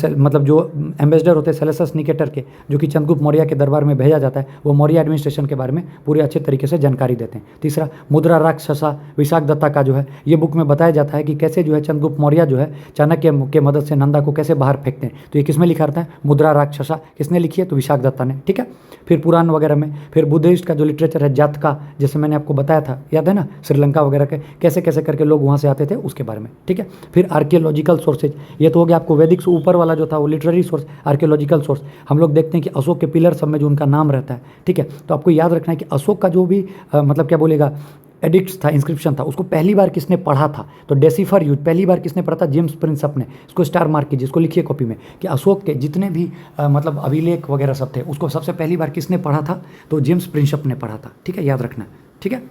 Speaker 1: मतलब जो एम्बेसडर होते हैं सेलेसस निकेटर के, जो कि चंद्रगुप्त मौर्य के दरबार में भेजा जाता है, वो मौर्य एडमिनिस्ट्रेशन के बारे में पूरे अच्छे तरीके से जानकारी देते हैं। तीसरा मुद्रा राक्षसा विशाख दत्ता का जो है ये बुक में बताया जाता है कि कैसे जो है चंद्रगुप्त मौर्य जो है चाणक्य के मदद से नंदा को कैसे बाहर फेंकते हैं। तो ये किसमें लिखा रहता है, मुद्रा राक्षसा। किसने लिखी है, तो विशाख दत्ता ने। ठीक है, फिर पुराण वगैरह में, फिर बुद्धिस्ट का जो लिटरेचर है जातका, जैसे मैंने आपको बताया था, याद है ना, श्रीलंका वगैरह के कैसे कैसे करके लोग वहाँ से आते थे उसके बारे में। ठीक है, फिर आर्कियोलॉजिकल सोर्सेज, ये तो हो गया आपको वैदिक से ऊपर वाला जो था वो लिटरेरी सोर्स। आर्कियोलॉजिकल सोर्स हम लोग देखते हैं कि अशोक के पिलर सब में जो उनका नाम रहता है। ठीक है, तो आपको याद रखना है कि अशोक का जो भी मतलब क्या बोलेगा एडिक्ट्स था, इंस्क्रिप्शन था, उसको पहली बार किसने पढ़ा था, तो डेसिफर यूज पहली बार किसने पढ़ा था, जेम्स प्रिंसअप ने। इसको स्टार मार्क कीजिए, इसको लिखिए कॉपी में कि अशोक के जितने भी मतलब अभिलेख वगैरह सब थे उसको सबसे पहली बार किसने पढ़ा था, तो जेम्स प्रिंसअप ने पढ़ा था। ठीक है, याद रखना है। ठीक है,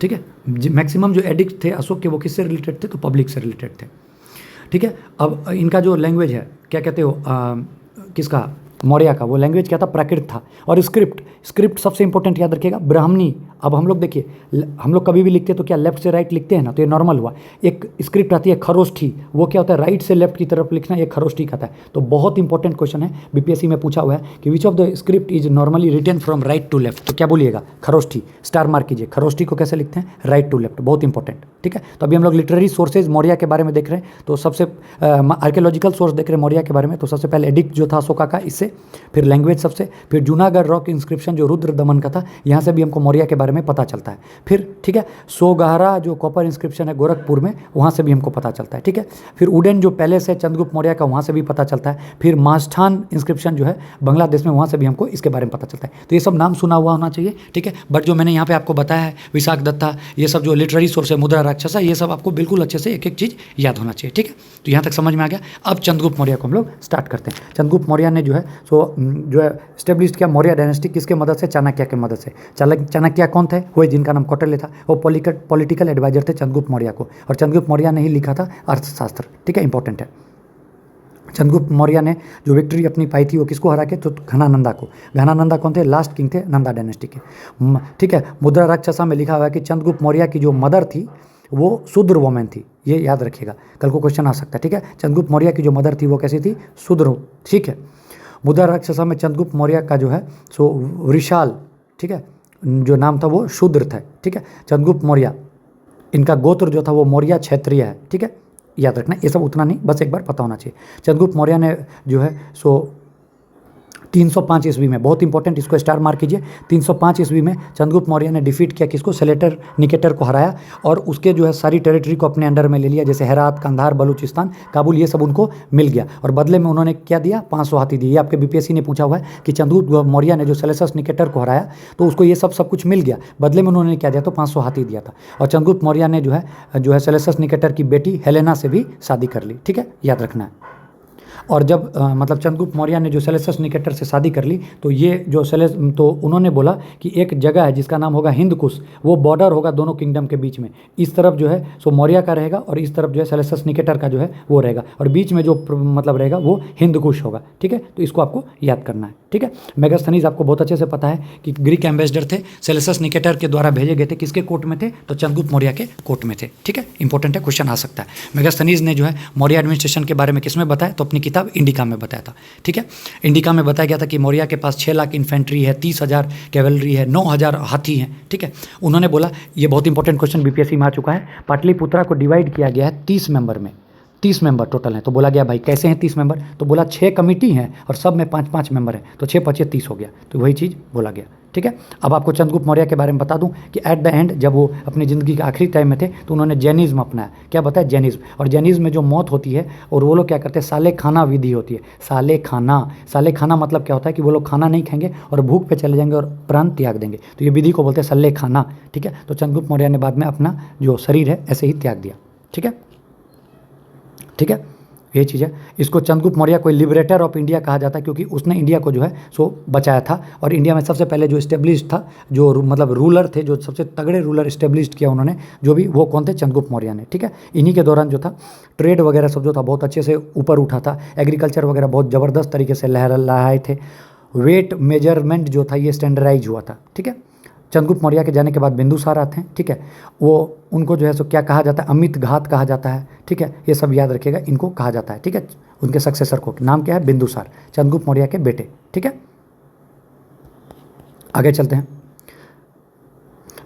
Speaker 1: ठीक है, मैक्सिमम जो एडिक्ट थे अशोक के वो किससे रिलेटेड थे, तो पब्लिक से रिलेटेड थे। ठीक है, अब इनका जो लैंग्वेज है क्या कहते हो, किसका, मौर्य का, वो लैंग्वेज क्या था, प्राकृत था। और स्क्रिप्ट सबसे इंपॉर्टेंट याद रखिएगा, ब्राह्मणी। अब हम लोग देखिए, हम लोग कभी भी लिखते तो क्या लेफ्ट से राइट लिखते हैं ना, तो ये नॉर्मल हुआ। एक स्क्रिप्ट आती है खरोष्ठी, वो क्या होता है, राइट से लेफ्ट की तरफ लिखना, ये खरोष्ठी का था। तो बहुत इंपॉर्टेंट क्वेश्चन है, बीपीएससी में पूछा हुआ है कि which of the script is normally written from right to left, तो क्या बोलिएगा, खरोष्ठी। स्टार मार्क कीजिए, खरोष्ठी को कैसे लिखते हैं, राइट टू लेफ्ट, बहुत इंपॉर्टेंट। ठीक है, तो अभी हम लोग लिटरेरी सोर्सेज मौर्य के बारे में देख रहे हैं। तो सबसे आर्कियोलॉजिकल सोर्स देख रहे हैं मौर्य के बारे में, तो सबसे पहले एडिक्ट जो था अशोका का, इससे, फिर लैंग्वेज सबसे, फिर जूनागढ़ रॉक इंस्क्रिप्शन जो रुद्र दमन का था, यहाँ से भी हमको मौर्य के बारे में पता चलता है। फिर ठीक है, सोगहरा जो कॉपर इंस्क्रिप्शन है गोरखपुर में, वहाँ से भी हमको पता चलता है। ठीक है, फिर उडन जो पैलेस है चंद्रगुप्त मौर्य का, वहाँ से भी पता चलता है। फिर मास्ठान इंस्क्रिप्शन जो है बांग्लादेश में, वहाँ से भी हमको इसके बारे में पता चलता है। तो ये सब नाम सुना हुआ होना चाहिए। ठीक है, बट जो मैंने यहाँ पे आपको बताया है, विशाख दत्ता, ये सब जो लिटरेरी सोर्स है, मुद्रा राक्षसा, ये सब आपको बिल्कुल अच्छे से एक एक चीज़ याद होना चाहिए। ठीक है, तो यहाँ तक समझ में आ गया। अब चंद्रगुप्त मौर्य को हम लोग स्टार्ट करते हैं। चंद्रगुप्त मौर्य ने जो है सो जो है स्टेब्लिश किया मौर्य डायनेस्टी, किसके मदद से, चाणक्य के मदद से। चाणक्य कौन थे, वो जिनका नाम कौटिल्य था, वो पॉलिटिकल एडवाइजर थे चंद्रगुप्त मौर्य को, और चंद्रगुप्त मौर्य ने ही लिखा था अर्थशास्त्र। ठीक है, इंपॉर्टेंट है। चंद्रगुप्त मौर्य ने जो विक्ट्री अपनी पाई थी वो किसको हरा के, तो घनानंदा को। घनानंदा कौन थे, लास्ट किंग थे नंदा डायनेस्टी के। ठीक है, मुद्रा राक्षसा में लिखा हुआ है कि चंद्रगुप्त मौर्य की जो मदर थी वो शूद्र वोमेन थी, ये याद रखिएगा, कल को क्वेश्चन आ सकता है। ठीक है, चंद्रगुप्त मौर्य की जो मदर थी वो कैसी थी, शूद्र। ठीक है, मुद्रा राक्षसा में चंद्रगुप्त मौर्य का जो है सो वृषाल, ठीक है, जो नाम था वो शूद्र था। ठीक है, चंद्रगुप्त मौर्य, इनका गोत्र जो था वो मौर्य क्षेत्रीय है। ठीक है, याद रखना, ये सब उतना नहीं, बस एक बार पता होना चाहिए। चंद्रगुप्त मौर्य ने जो है सो 305 ईस्वी में, बहुत इंपॉर्टेंट, इसको स्टार मार्क कीजिए, 305 ईस्वी में चंद्रगुप्त मौर्य ने डिफीट किया किसको, सेलेटर निकेटर को हराया, और उसके जो है सारी टेरिटरी को अपने अंडर में ले लिया, जैसे हेरात, कंधार, बलूचिस्तान, काबुल, ये सब उनको मिल गया। और बदले में उन्होंने क्या दिया, 500 हाथी दिए। ये आपके बीपीएससी ने पूछा हुआ है कि चंद्रगुप्त मौर्य ने जो सेलेसस निकेटर को हराया तो उसको ये सब कुछ मिल गया, बदले में उन्होंने क्या दिया, तो 500 हाथी दिया था। और चंद्रगुप्त मौर्य ने जो है सेलेसस निकेटर की बेटी हेलेना से भी शादी कर ली। ठीक है, याद रखना है। और जब मतलब चंद्रगुप्त मौर्य ने जो सेलेसस निकेटर से शादी कर ली, तो ये जो तो उन्होंने बोला कि एक जगह है जिसका नाम होगा हिंदकुश, वो बॉर्डर होगा दोनों किंगडम के बीच में। इस तरफ जो है सो मौर्य का रहेगा और इस तरफ जो है सेलेसस निकेटर का जो है वो रहेगा, और बीच में जो मतलब रहेगा वो हिंदकुश होगा। ठीक है, तो इसको आपको याद करना है। ठीक है। मेगास्थनीज आपको बहुत अच्छे से पता है कि ग्रीक एम्बेसडर थे, सेलेसस निकेटर के द्वारा भेजे गए थे, किसके कोर्ट में थे, तो चंद्रगुप्त मौर्य के कोर्ट में थे, ठीक है। इंपॉर्टेंट है, क्वेश्चन आ सकता है। मेगास्थनीज ने जो है मौर्य एडमिनिस्ट्रेशन के बारे में किसमें बताया, तो अपनी किताब इंडिका में बताया था, ठीक है। इंडिका में बताया गया था कि मौर्य के पास 6 लाख इन्फेंट्री है, 30,000 कैवलरी है, 9,000 हाथी हैं, ठीक है। उन्होंने बोला, ये बहुत इंपॉर्टेंट क्वेश्चन बीपीएससी में आ चुका है, पाटलिपुत्रा को डिवाइड किया गया है 30 मेंबर में, 30 मेंबर टोटल हैं। तो बोला गया भाई कैसे हैं 30 मेंबर, तो बोला 6 कमेटी हैं और सब में 5-5 मेंबर हैं, तो 6 5 30 हो गया, तो वही चीज़ बोला गया, ठीक है। अब आपको चंद्रगुप्त मौर्य के बारे में बता दूं कि एट द एंड जब वो अपनी ज़िंदगी के आखिरी टाइम में थे तो उन्होंने जैनिज्म अपनाया। क्या बताया, जैनिज्म। और जैनिज्म में जो मौत होती है और वो लोग क्या करते हैं, साले खाना विधि होती है। साले खाना मतलब क्या होता है कि वो लोग खाना नहीं खाएंगे और भूख पे चले जाएंगे और प्राण त्याग देंगे, तो ये विधि को बोलते हैं सल्ले खाना, ठीक है। तो चंद्रगुप्त मौर्य ने बाद में अपना जो शरीर है ऐसे ही त्याग दिया, ठीक है, ठीक है। ये चीज़ है। इसको चंद्रगुप्त मौर्य को लिबरेटर ऑफ इंडिया कहा जाता है क्योंकि उसने इंडिया को जो है सो बचाया था। और इंडिया में सबसे पहले जो इस्टेब्लिश था, जो मतलब रूलर थे, जो सबसे तगड़े रूलर इस्टेब्लिश किया उन्होंने, जो भी वो कौन थे, चंद्रगुप्त मौर्य ने, ठीक है। इन्हीं के दौरान जो था ट्रेड वगैरह सब जो था बहुत अच्छे से ऊपर उठा था, एग्रीकल्चर वगैरह बहुत ज़बरदस्त तरीके से लहराए थे, वेट मेजरमेंट जो था ये स्टैंडर्डाइज हुआ था, ठीक है। चंद्रगुप्त मौर्य के जाने के बाद बिंदुसार आते हैं, ठीक है। वो उनको जो है सो क्या कहा जाता है, अमित घात कहा जाता है, ठीक है। ये सब याद रखिएगा, इनको कहा जाता है, ठीक है। उनके सक्सेसर को नाम क्या है, बिंदुसार, चंद्रगुप्त मौर्य के बेटे, ठीक है। आगे चलते हैं।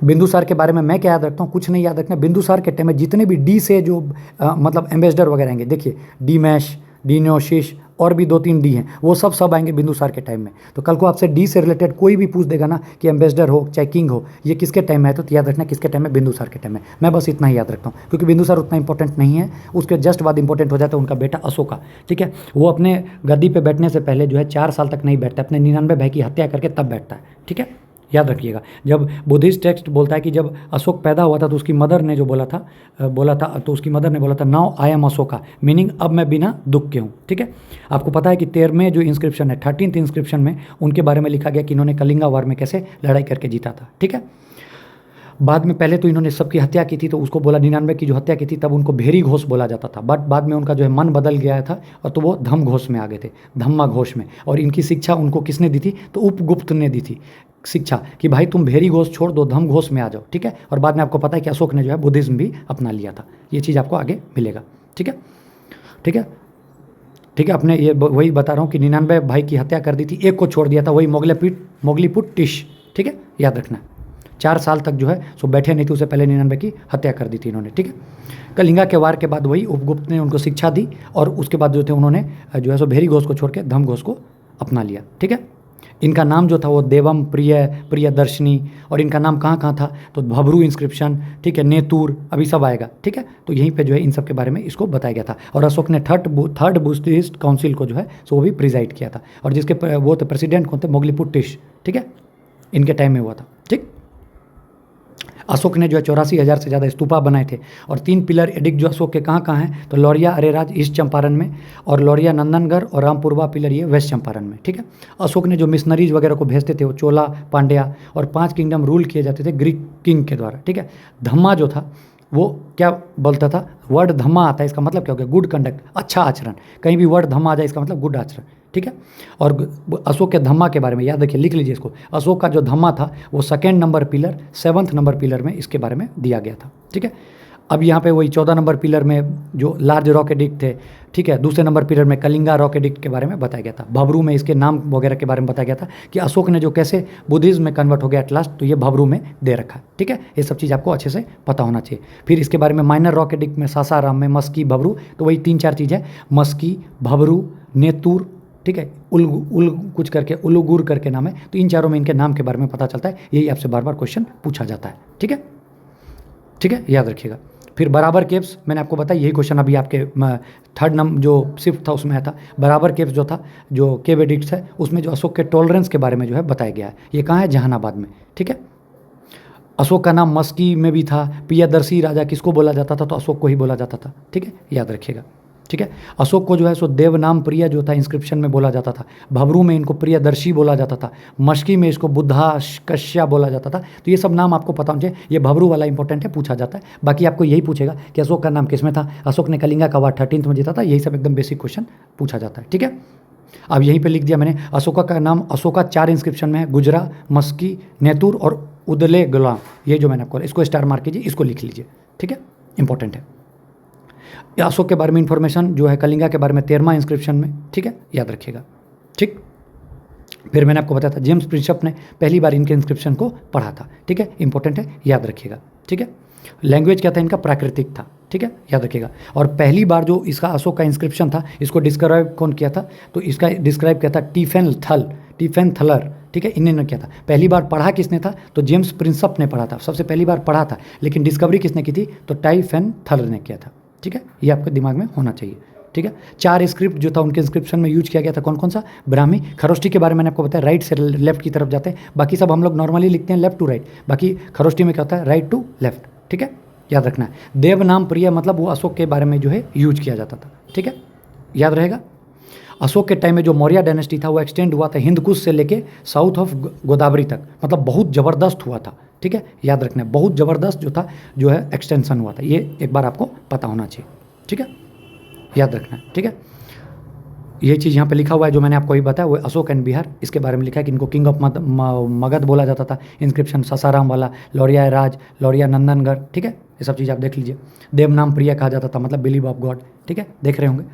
Speaker 1: बिंदुसार के बारे में मैं क्या याद रखता हूँ, कुछ नहीं याद रखना। बिंदुसार के टाइम में जितने भी डी से जो मतलब एम्बेसडर वगैरह आएंगे, देखिए डी मैश, डी न्योशिश और भी 2-3 डी हैं, वो सब आएंगे बिंदुसार के टाइम में। तो कल को आपसे डी से रिलेटेड कोई भी पूछ देगा ना कि एम्बेसडर हो चाहे किंग हो, ये किसके टाइम में है, तो याद रखना किसके टाइम में, बिंदुसार के टाइम में। मैं बस इतना ही याद रखता हूँ क्योंकि बिंदुसार उतना इंपॉर्टेंट नहीं है, उसके जस्ट बाद इंपॉर्टेंट हो जाता है उनका बेटा अशोका, ठीक है। वो अपने गद्दी पे बैठने से पहले जो है 4 साल तक नहीं बैठता, अपने 99 भाई की हत्या करके तब बैठता है, ठीक है। याद रखिएगा। जब बुद्धिस्ट टेक्स्ट बोलता है कि जब अशोक पैदा हुआ था तो उसकी मदर ने जो बोला था तो उसकी मदर ने बोला था now I am Ashoka, meaning अब मैं बिना दुख के हूँ, ठीक है। आपको पता है कि 13वें जो इंस्क्रिप्शन है, 13th इंस्क्रिप्शन में उनके बारे में लिखा गया कि इन्होंने कलिंगा वार में कैसे लड़ाई करके जीता था, ठीक है। बाद में पहले तो इन्होंने सबकी हत्या की थी, तो उसको बोला 99 की जो हत्या की थी तब उनको भेरी घोष बोला जाता था, बट बाद में उनका जो है मन बदल गया था और तो वो धम्म घोष में आ गए थे, धम्मा घोष में। और इनकी शिक्षा उनको किसने दी थी, तो उपगुप्त ने दी थी शिक्षा कि भाई तुम भेरी घोष छोड़ दो, धम्म घोष में आ जाओ, ठीक है। और बाद में आपको पता है कि अशोक ने जो है बुद्धिज्म भी अपना लिया था। ये चीज़ आपको आगे मिलेगा, ठीक है, ठीक है, ठीक है। अपने ये वही बता रहा हूँ कि 99 भाई की हत्या कर दी थी, एक को छोड़ दिया था, वही मोगलीपुट टिश, ठीक है, याद रखना। 4 साल तक जो है सो बैठे नहीं थे, उससे पहले 99 की हत्या कर दी थी इन्होंने, ठीक है। कलिंगा के वार के बाद वही उपगुप्त ने उनको शिक्षा दी और उसके बाद जो थे उन्होंने जो है सो भेरी घोष को छोड़ के धम्म घोष को अपना लिया, ठीक है। इनका नाम जो था वो देवम, प्रियदर्शनी, और इनका नाम कहाँ कहाँ था, तो भबरू इंस्क्रिप्शन, ठीक है, नेतूर, अभी सब आएगा, ठीक है। तो यहीं पे जो है इन सब के बारे में इसको बताया गया था। और अशोक ने थर्ड बुद्धिस्ट काउंसिल को जो है सो वो भी प्रिजाइड किया था, और जिसके वो तो प्रेसिडेंट कौन थे, मोगलीपुट टिश, ठीक है, इनके टाइम में हुआ था, ठीक। अशोक ने जो है 84,000 से ज़्यादा स्तूपा बनाए थे। और 3 पिलर एडिक्ट जो अशोक के कहाँ कहाँ हैं, तो लौरिया अरेराज ईस्ट चंपारण में, और लौरिया नंदनगढ़ और रामपुरवा पिलर ये वेस्ट चंपारण में, ठीक है। अशोक ने जो मिशनरीज वगैरह को भेजते थे वो चोला, पांड्या और 5 किंगडम रूल किए जाते थे ग्रीक किंग के द्वारा, ठीक है। धम्मा जो था वो क्या बोलता था, वर्ड धम्मा आता है, इसका मतलब क्या हो गया, गुड कंडक्ट, अच्छा आचरण। कहीं भी वर्ड धम्मा आ जाए इसका मतलब गुड आचरण, ठीक है। और अशोक के धम्मा के बारे में याद रखिए, लिख लीजिए इसको। अशोक का जो धम्मा था वो 2nd number pillar 7th number pillar में इसके बारे में दिया गया था, ठीक है। अब यहाँ पे वही 14 नंबर पिलर में जो लार्ज रॉक एडिक्ट थे, ठीक है, दूसरे नंबर पिलर में कलिंगा रॉक एडिक्ट के बारे में बताया गया था। भबरू में इसके नाम वगैरह के बारे में बताया गया था कि अशोक ने जो कैसे बुद्धिज्म में कन्वर्ट हो गया एट लास्ट, तो ये भबरू में दे रखा है, ठीक है। ये सब चीज़ आपको अच्छे से पता होना चाहिए। फिर इसके बारे में माइनर रॉक एडिक्ट में सासाराम में मस्की, भबरू, तो वही 3-4 चीज़ है, मस्की, भबरू, नेतूर, ठीक है, कुछ करके उलुगुर करके नाम है। तो इन चारों में इनके नाम के बारे में पता चलता है, यही आपसे बार बार क्वेश्चन पूछा जाता है, ठीक है, ठीक है, याद रखिएगा। फिर बराबर केव्स, मैंने आपको बताया यही क्वेश्चन अभी आपके 3rd नंबर जो शिफ्ट था उसमें आया था। बराबर केव्स जो था, जो केव एडिक्ट्स है, उसमें जो अशोक के टॉलरेंस के बारे में जो है बताया गया है। ये कहाँ है, जहानाबाद में, ठीक है। अशोक का नाम मस्की में भी था। प्रियदर्शी राजा किसको बोला जाता था, तो अशोक को ही बोला जाता था, ठीक है, याद रखिएगा, ठीक है। अशोक को जो है सो देव नाम प्रिय जो था इंस्क्रिप्शन में बोला जाता था। भबरू में इनको प्रियदर्शी बोला जाता था। मस्की में इसको बुद्धा कश्या बोला जाता था। तो ये सब नाम आपको पता होना चाहिए। ये भबरू वाला इंपॉर्टेंट है, पूछा जाता है। बाकी आपको यही पूछेगा कि अशोक का नाम किसमें था, अशोक ने कलिंगा का वार 13th में जीता था, यही सब एकदम बेसिक क्वेश्चन पूछा जाता है, ठीक है। अब यहीं पे लिख दिया मैंने, अशोका का नाम अशोका 4 इंस्क्रिप्शन में है, गुजरा, मस्की, नेतुर और उदले गुलाम, ये जो मैंने आपको, इसको स्टार मार्क कीजिए, इसको लिख लीजिए, ठीक है, इंपॉर्टेंट है। अशोक के बारे में इंफॉर्मेशन जो है कलिंगा के बारे में 13वां इंस्क्रिप्शन में, ठीक है, याद रखिएगा, ठीक। फिर मैंने आपको बताया था जेम्स प्रिंसप ने पहली बार इनके इंस्क्रिप्शन को पढ़ा था, ठीक है, इंपॉर्टेंट है, याद रखिएगा, ठीक है। लैंग्वेज क्या था इनका, प्राकृतिक था, ठीक है, याद रखिएगा। और पहली बार जो इसका अशोक का इंस्क्रिप्शन था, इसको डिस्क्राइब कौन किया था, तो इसका डिस्क्राइब किया था टीफेन थलर, ठीक है, इन्होंने किया था। पहली बार पढ़ा किसने था, तो जेम्स प्रिंसप ने पढ़ा था, सबसे पहली बार पढ़ा था, लेकिन डिस्कवरी किसने की थी, तो टाइफेन थलर ने किया था, ठीक है, ये आपके दिमाग में होना चाहिए, ठीक है। 4 स्क्रिप्ट जो था उनके इंस्क्रिप्शन में यूज किया गया था, कौन कौन सा, ब्राह्मी, खरोष्टी के बारे में मैंने आपको बताया, राइट से लेफ्ट की तरफ जाते हैं, बाकी सब हम लोग नॉर्मली लिखते हैं लेफ्ट टू राइट, बाकी खरोष्टी में क्या होता है, राइट टू लेफ्ट, ठीक है, याद रखना है। देवनाम प्रिय मतलब वो अशोक के बारे में जो है यूज किया जाता था, ठीक है, याद रहेगा। अशोक के टाइम में जो मौर्य डायनेस्टी था वो एक्सटेंड हुआ था हिंदकुश से लेके साउथ ऑफ गोदावरी तक, मतलब बहुत ज़बरदस्त हुआ था, ठीक है, याद रखना है, बहुत ज़बरदस्त जो था, जो है एक्सटेंशन हुआ था, ये एक बार आपको पता होना चाहिए, ठीक है, याद रखना है, ठीक है। ये चीज़ यहाँ पे लिखा हुआ है जो मैंने आपको ही बताया, वो अशोक एंड बिहार, इसके बारे में लिखा है कि इनको किंग ऑफ मगध बोला जाता था, इंस्क्रिप्शन सासाराम वाला, लौरिया राज, लौरिया नंदनगढ़, ठीक है, ये सब चीज़ आप देख लीजिए। देवनाम प्रिय कहा जाता था, मतलब बिलीव ऑफ गॉड, ठीक है, देख रहे होंगे।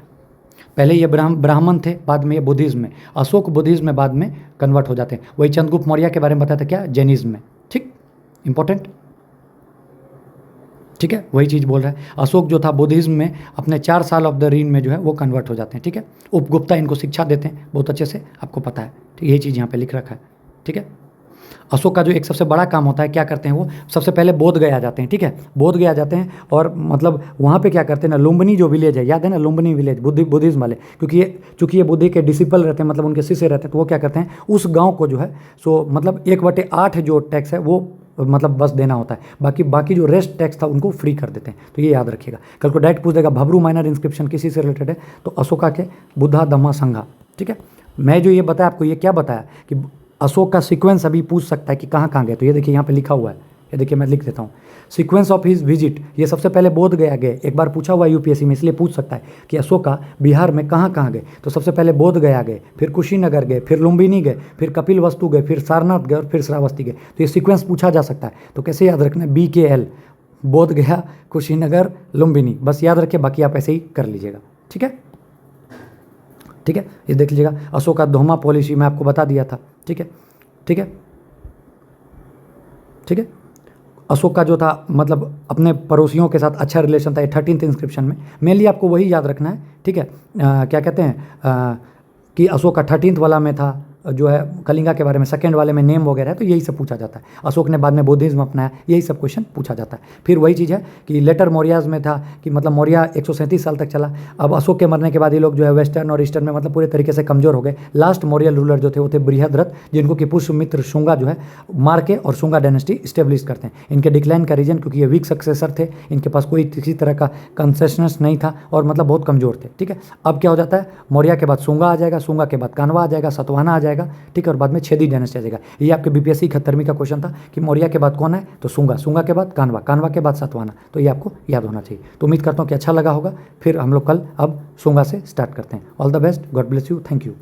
Speaker 1: पहले ये ब्राह्मण थे, बाद में ये बुद्धिज्म में, अशोक बुद्धिज्म में बाद में कन्वर्ट हो जाते हैं। वही चंद्रगुप्त मौर्य के बारे में बताया था क्या, जैनिज्म में, ठीक, इंपॉर्टेंट, ठीक है, वही चीज़ बोल रहा है। अशोक जो था बुद्धिज्म में अपने 4 साल ऑफ द रीन में जो है वो कन्वर्ट हो जाते हैं, ठीक है। उपगुप्ता इनको शिक्षा देते हैं बहुत अच्छे से, आपको पता है, ठीक, यही चीज़ यहाँ पे लिख रखा है, ठीक है। अशोक का जो एक सबसे बड़ा काम होता है, क्या करते हैं वो, सबसे पहले बोध गया जाते हैं, ठीक है, बोध गया जाते हैं, और मतलब वहाँ पे क्या करते हैं ना, लुम्बिनी जो विलेज है, याद है ना, लुम्बिनी विलेज, बुद्धिज्म वाले, चूँकि ये बुद्धि के डिसिपल रहते हैं, मतलब उनके शिष्य रहते हैं, तो वो क्या करते हैं, उस गाँव को जो है सो मतलब 1/8 जो टैक्स है वो मतलब बस देना होता है, बाकी जो रेस्ट टैक्स था उनको फ्री कर देते हैं, तो ये याद रखिएगा। कल को डायरेक्ट पूछ देगा भबरू माइनर इंस्क्रिप्शन किसी से रिलेटेड है, तो अशोका के बुद्धा धम्मा संघा, ठीक है। मैं जो ये बताया आपको, ये क्या बताया कि अशोक का सीक्वेंस अभी पूछ सकता है कि कहाँ कहाँ गए, तो ये देखिए यहाँ पे लिखा हुआ है, ये देखिए मैं लिख देता हूँ, सीक्वेंस ऑफ हिज विजिट, ये सबसे पहले बोध गया गए, एक बार पूछा हुआ यूपीएससी में, इसलिए पूछ सकता है कि अशोका बिहार में कहाँ कहाँ गए, तो सबसे पहले बोध गया गए, फिर कुशीनगर गए, फिर लुम्बिनी गए, फिर कपिल वस्तु गए, फिर सारनाथ गए और फिर श्रावस्ती गए, तो ये सीक्वेंस पूछा जा सकता है। तो कैसे याद रखना है, BKL, बोध गया, कुशीनगर, लुम्बिनी, बस याद रखिए, बाकी आप ऐसे ही कर लीजिएगा, ठीक है, ठीक है। ये देख लीजिएगा, अशोक का दोहमा पॉलिसी मैं आपको बता दिया था, ठीक है, ठीक है, ठीक है। अशोक का जो था मतलब अपने पड़ोसियों के साथ अच्छा रिलेशन था, ये 13th इंस्क्रिप्शन में मेनली आपको वही याद रखना है, ठीक है। क्या कहते हैं कि अशोक का 13th वाला में था जो है कलिंगा के बारे में, सेकंड वाले में नेम वगैरह है, तो यही सब पूछा जाता है। अशोक ने बाद में बुद्धिज्म अपनाया, यही सब क्वेश्चन पूछा जाता है। फिर वही चीज़ है कि लेटर मौर्याज में था कि मतलब मौर्य 137 साल तक चला। अब अशोक के मरने के बाद ये लोग जो है वेस्टर्न और ईस्टर्न में मतलब पूरे तरीके से कमज़ोर हो गए। लास्ट मौर्य रूलर जो थे वो थे बृहद्रथ, जिनको कि पुष्यमित्र शुंगा जो है मार के और शुंगा डायनेस्टी स्टेब्लिश करते हैं। इनके डिक्लाइन का रीजन क्योंकि ये वीक सक्सेसर थे, इनके पास कोई किसी तरह का कंसेशनस नहीं था और मतलब बहुत कमज़ोर थे, ठीक है। अब क्या हो जाता है, मौर्य के बाद शुंगा आ जाएगा, शुंगा के बाद कानवा आ जाएगा, सतवाहना आ जाएगा, ठीक है, और बाद में छेदी डायनेस्टी आ जाएगा। ये आपके बीपीएससी 71वीं का क्वेश्चन था कि मौर्य के बाद कौन है, तो शुंगा, शुंगा के बाद कानवा, कानवा के बाद सतवाहना, तो ये आपको याद होना चाहिए। तो उम्मीद करता हूँ कि अच्छा लगा होगा। फिर हम लोग कल अब शुंगा से स्टार्ट करते हैं। All the best, God bless you, thank you.